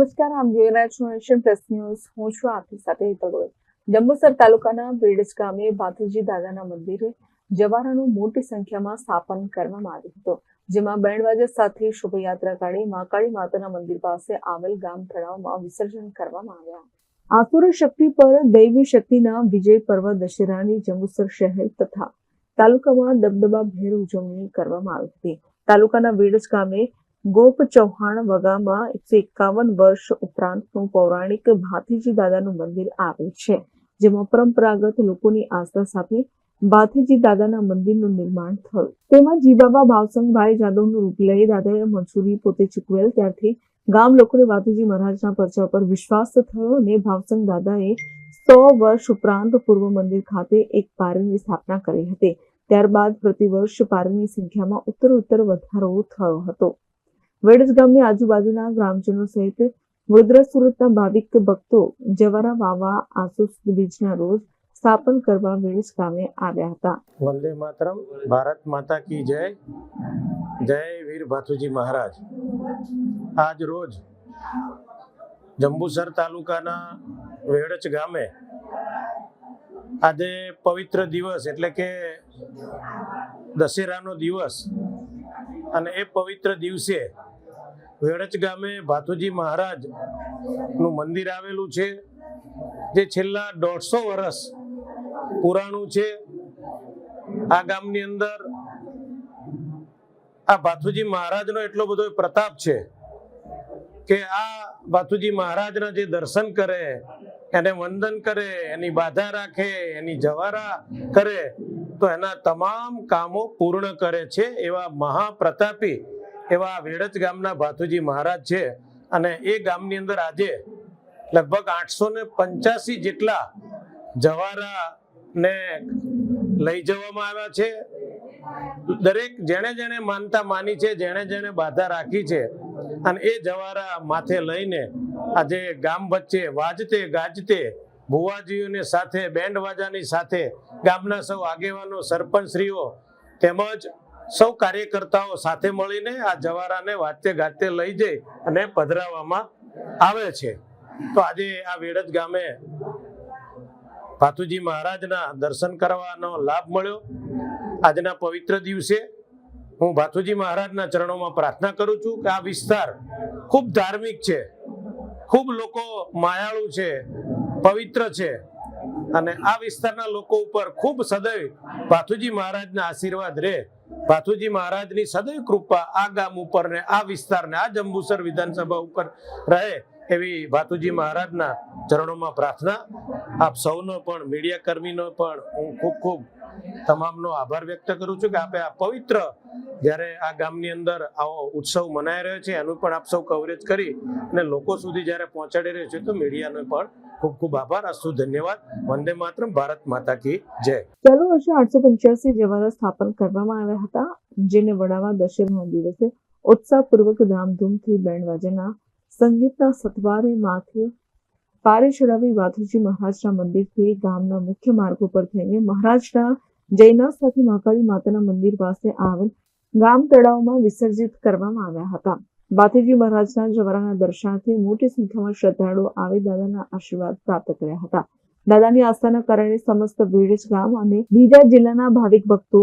નમસ્કાર, આપ જોઈ રહ્યા છો નેશન પ્લસ ન્યૂઝ. હું છું આપની સાથે હેતલ ગોયલ. જંબુસર તાલુકાના વેડજ ગામે ભાથુજી દાદાના મંદિરે જવારાનું મોટી સંખ્યામાં સ્થાપન કરવામાં આવ્યું હતું, જેમાં બેન્ડવાજા સાથે શોભાયાત્રા કાઢી મહાકાળી માતાના મંદિર પાસે આવેલ ગામ તળાવમાં વિસર્જન કરવામાં આવ્યા. આસુર શક્તિ પર દૈવી શક્તિના વિજય પર્વ દશેરાની જંબુસર શહેર તથા તાલુકામાં દબદબાભેર ઉજવણી કરવામાં આવી હતી. તાલુકાના વેડજ ગામે ગોપ ચૌહાણ વગામાં 151 વર્ષ ઉપરાંતનું પૌરાણિક ભાથીજી દાદાનું મંદિર આવેલ છે, જેમાં પરંપરાગત લોકોની આસ્થા સાથે ભાથીજી દાદાના મંદિરનું નિર્માણ થયું. તેમાં જીબાબા ભાવસંગભાઈ જાદવનું રૂપ લઈ દાદાએ મંજૂરી પોતે ચૂકવેલ ત્યારથી ગામ લોકોને ભાથીજી મહારાજના પરચા પર વિશ્વાસ થયો અને ભાવસંગ દાદાએ 100 વર્ષ ઉપરાંત પૂર્વ મંદિર ખાતે એક પારીની સ્થાપના કરી હતી. ત્યારબાદ પ્રતિવર્ષ પારીની સંખ્યામાં ઉત્તરોત્તર વધારો થયો હતો. વેડજ ગામની આજુબાજુના ગ્રામજનો સહિત વડોદરા સુરતના ભાવિક ભક્તો જવારા વાવા આસો સુદ બીજના રોજ સ્થાપન કરવા વેડજ ગામે આવ્યા હતા. વંદે માતરમ. ભારત માતા કી જય. જય વીર ભાથુજી મહારાજ. આજ રોજ જંબુસર તાલુકાના વેડજ ગામે આજે પવિત્ર દિવસ એટલે કે દશેરાનો દિવસ, અને એ પવિત્ર દિવસે વેડજ ગામે ભાથુજી મહારાજ નું મંદિર આવેલું છે, જે છેલ્લા 150 વર્ષ પુરાણું છે. આ ગામની અંદર આ ભાથુજી મહારાજનો એટલો બધો પ્રતાપ છે કે આ ભાથુજી મહારાજના જે દર્શન કરે, એને વંદન કરે, એની બાધા રાખે, એની જવારા કરે તો એના તમામ કામો પૂર્ણ કરે છે. એવા મહાપ્રતાપી એવા વેડજ ગામના ભાથુજી મહારાજ છે. અને એ ગામની અંદર આજે લગભગ 885 જેટલા જવારા ને લઈ જવામાં આવ્યા છે. દરેક જેણે જેણે માનતા માની છે, જેણે જેણે બાધા રાખી છે, અને એ જવારા માથે લઈને આજે ગામ વચ્ચે વાજતે ગાજતે ભુવાજીઓની સાથે બેન્ડ વાજાની સાથે ગામના સૌ આગેવાનો, સરપંચશ્રીઓ તેમજ સૌ કાર્યકર્તાઓ સાથે મળીને આ જવારાને વાજતે ગાજતે લઈ જઈ અને પધરાવવામાં આવે છે. તો આજે આ વેડજ ગામે ભાથુજી મહારાજના દર્શન કરવાનો લાભ મળ્યો. આજના પવિત્ર દિવસે હું ભાથુજી મહારાજના ચરણોમાં પ્રાર્થના કરું છું કે આ વિસ્તાર ખૂબ ધાર્મિક છે, ખૂબ લોકો માયાળુ છે, પવિત્ર છે, અને આ વિસ્તારના લોકો ઉપર ખૂબ સદૈવ ભાથુજી મહારાજના આશીર્વાદ રહે, ભાથુજી મહારાજની સદૈવ કૃપા આ ગામ ઉપર ને આ વિસ્તારને, આ જંબુસર વિધાનસભા ઉપર રહે એવી ભાથુજી મહારાજના ચરણોમાં પ્રાર્થના. આપ સૌનો પણ, મીડિયા કર્મીનો પણ હું ખૂબ ખૂબ તમામનો આભાર વ્યક્ત કરું છું કે આપે આ પવિત્ર જ્યારે આ ગામની અંદર આવો ઉત્સવ મનાઈ રહ્યો છે એનું પણ આપ સૌ કવરેજ કરી અને લોકો સુધી જ્યારે પહોંચાડી રહ્યો છે, તો મીડિયાનો પણ ખૂબ ખૂબ આભાર. અસ્તુ, ધન્યવાદ. વંદે માતરમ. ભારત માતા કી જય. ચાલુ વર્ષે 885 જવારા સ્થાપન કરવામાં આવ્યા હતા, જેને વડાવા દશેરાના દિવસે ઉત્સાહપૂર્વક ધામધૂમથી બેન્ડ વાજાના સંગીતના સથવારે માથે પારી ચડાવી ભાથુજી મહારાજના મંદિરથી ગામના મુખ્ય માર્ગો પર થઈને મહારાજના જયનાથ સાથે મહાકાળી માતાના મંદિર પાસે આવેલ ગામ તળાવમાં વિસર્જિત કરવામાં આવ્યા હતા. ભાથુજી મહારાજના જવારાના દર્શનાર્થે મોટી સંખ્યામાં શ્રદ્ધાળુઓ આવી દાદાના આશીર્વાદ પ્રાપ્ત કર્યા હતા. દાદાની આસ્થાના કારણે સમસ્ત વેડજ ગામ અને બીજા જિલ્લાના ભાવિક ભક્તો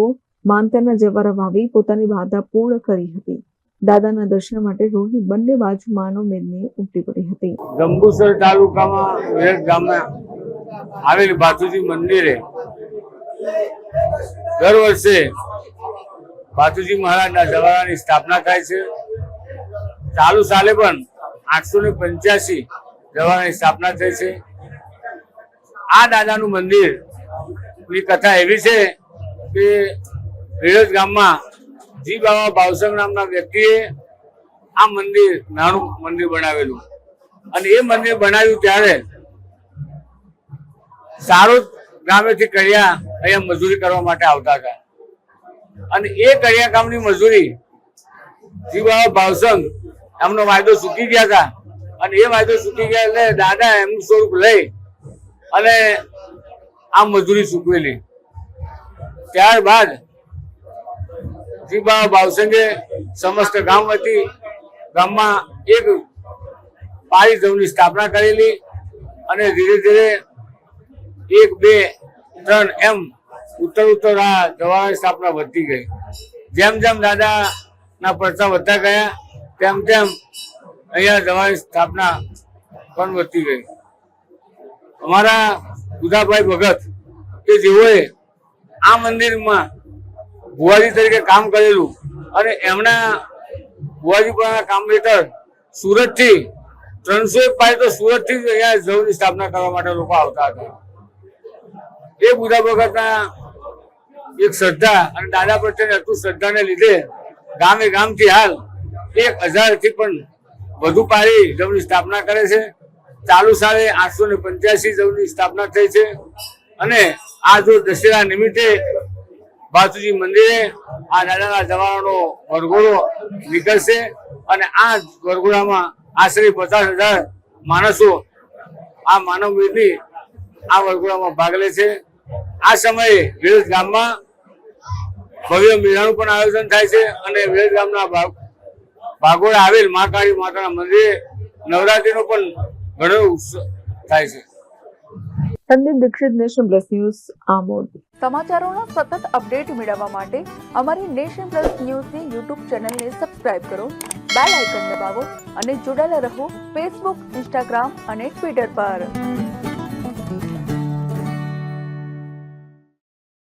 માનતાના જવારા વાવી પોતાની બાધા પૂર્ણ કરી હતી. દાદાના દર્શન માટે રોડની બંને બાજુ માનવ મેદની ઉમટી પડી હતી. જંબુસર તાલુકામાં વેડજ ગામમાં આવેલ ભાથુજી મંદિરે દર વર્ષે ભાથુજી મહારાજના જવારાની સ્થાપના થાય છે. ચાલુ સાલે પણ 885 જવારાની સ્થાપના થઈ છે. આ દાદાનું મંદિર ની કથા એવી છે કે વેડજ ગામમાં જીબાબા ભાવસંગ નામના વ્યક્તિએ આ મંદિર, નાનું મંદિર બનાવેલું, અને એ મંદિર બનાવ્યું ત્યારે સારોદ ગામેથી કડિયા અહીંયા મજૂરી કરવા માટે આવતા હતા, અને એ કડિયા કામની મજૂરી જીબાબા ભાવસંગ એમનો વાયદો ચૂકી ગયા હતા, અને એ વાયદો ચૂકી ગયા એટલે દાદા એમનું સ્વરૂપ લઈ અને આ મજૂરી ચૂકવેલી. ત્યારબાદ જીબાબા ભાવસંગે સમસ્ત ગામ વતી ગામમાં એક પાળી જવની સ્થાપના કરેલી અને ધીરે ધીરે 1, 2, 3 એમ ઉત્તર આ જવારાની સ્થાપના વધતી ગઈ. જેમ જેમ દાદાના પડતા વધતા ગયા તેમ તેમ અહીંયા જવારાની સ્થાપના પણ વધતી ગઈ. અમારા દુધાભાઈ ભગત કે જેઓએ આ મંદિરમાં ભુવાજી તરીકે કામ કરેલું અને એમના ભુવાજીપણાના કામ હેઠળ સુરતથી 301 પાય તો સુરતથી જ અહીંયા જવની સ્થાપના કરવા માટે લોકો આવતા હતા. એ બુધા ભગતના એક શ્રદ્ધા અને દાદા પ્રત્યેની અતુટ શ્રદ્ધાને લીધે ગામે ગામથી હાલ 1000 થી પણ વધુ પાળી જવની સ્થાપના કરે છે. ચાલુ સાલે 885 જવની સ્થાપના થઈ છે અને આ જો દશેરા નિમિત્તે બાથુજી મંદિરે આ દાદાના જવારાનો વરઘોડો નીકળશે અને આ વરઘોડામાં આશરે 50,000 માણસો આ માનવવેદની આ વરઘોડામાં ભાગ લે છે. આ સમયે વેલજ ગામમાં ભવ્ય મેળાનું પણ આયોજન થાય છે અને વેલજ ગામના ભાગોળે આવેલ મહાકાળી માતાના મંદિરે નવરાત્રીનો પણ ઘણો ઉત્સવ થાય છે. Sandeep Dikshit, nation plus news, Amod. સમાચારોનો સતત અપડેટ મેળવવા માટે અમારી નેશન પ્લસ ન્યૂઝની યુટ્યુબ ચેનલને સબસ્ક્રાઇબ કરો, બેલ આઇકન દબાવો અને જોડાયેલા રહો ફેસબુક, ઇન્સ્ટાગ્રામ અને ટ્વિટર પર.